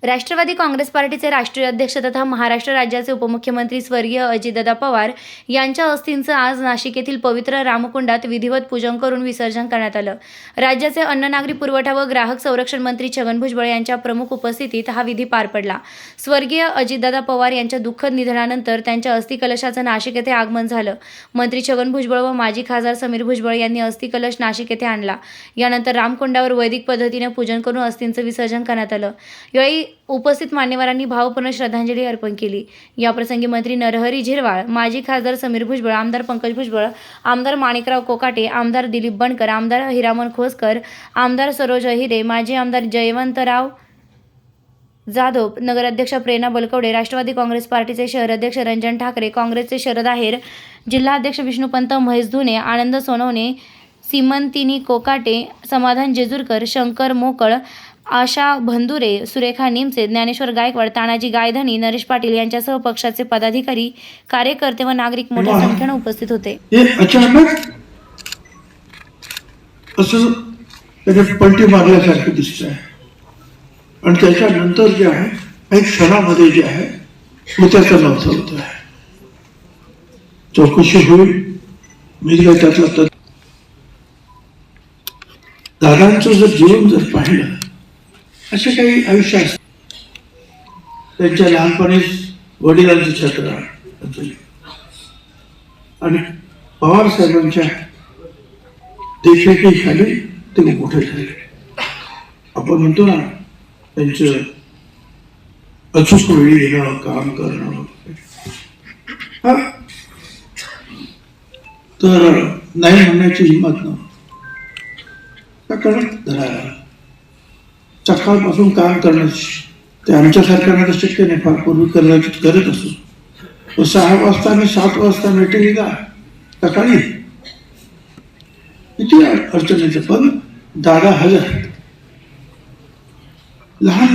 राष्ट्रवादी काँग्रेस पार्टीचे राष्ट्रीय अध्यक्ष तथा महाराष्ट्र राज्याचे उपमुख्यमंत्री स्वर्गीय अजितदादा पवार यांच्या अस्थींचं आज नाशिक येथील पवित्र रामकुंडात विधिवत पूजन करून विसर्जन करण्यात आलं। राज्याचे अन्न नागरी पुरवठा व ग्राहक संरक्षण मंत्री छगन भुजबळ यांच्या प्रमुख उपस्थितीत हा विधी पार पडला। स्वर्गीय अजितदादा पवार यांच्या दुःखद निधनानंतर त्यांच्या अस्थि कलशाचं नाशिक येथे आगमन झालं। मंत्री छगन भुजबळ व माजी खासदार समीर भुजबळ यांनी अस्थि कलश नाशिक येथे आणला। यानंतर रामकुंडावर वैदिक पद्धतीने पूजन करून अस्थींचं विसर्जन करण्यात आलं। यावेळी उपस्थित मान्यवरांनी भावपूर्ण श्रद्धांजली अर्पण केली। याप्रसंगी मंत्री नरहरी झिरवाळ, माजी खासदार समीर भुजबळ, आमदार पंकज भुजबळ, आमदार माणिकराव कोकाटे, आमदार दिलीप बनकर, आमदार हिरामन खोसकर, आमदार सरोज अहिरे, माजी आमदार जयवंतराव जाधव, नगराध्यक्षा प्रेरणा बलकवडे, राष्ट्रवादी काँग्रेस पार्टीचे शहर अध्यक्ष रंजन ठाकरे, काँग्रेसचे शरद आहेर, जिल्हाध्यक्ष विष्णुपंत महेश धुने, आनंद सोनवणे, सीमंतिनी कोकाटे, समाधान जेजूरकर, शंकर मोकळ, आशा भंदुरे, सुरेखा निमसे, ज्ञानेश्वर गायकवाड, तानाजी गायधनी, नरेश पाटील यांच्यासह पक्षाचे पदाधिकारी, कार्यकर्ते व नागरिक मोठ्या संख्येने उपस्थित होते। अचानक असं त्याने पलटी मारल्यासारखं दिसत आहे आणि त्याच्यानंतर जे आहे एक क्षणामध्ये जे आहे त्याचं नव्हतं होत आहे। चौकशी होईल, मी काय त्यातलं तर दादांचं जर जीवन जर पाहिलं असे काही आयुष्य असत, त्यांच्या लहानपणीच वडिलांचं छत्र आणि पवार साहेबांच्या देखरेखीखाली ते मोठे झाले। आपण म्हणतो ना त्यांचं अचूक वेळी येणं, काम करणं, तर नाही म्हणण्याची हिंमत नव्हती, कडक धरायला सकाळपासून काम करणं ते आमच्यासारख्यांना तर शक्य नाही, फार पूर्वी करत असो। 6 वाजता आणि 7 वाजता मीटिंगला सकाळी किती अडचणीचं, पण दादा हजर, लहान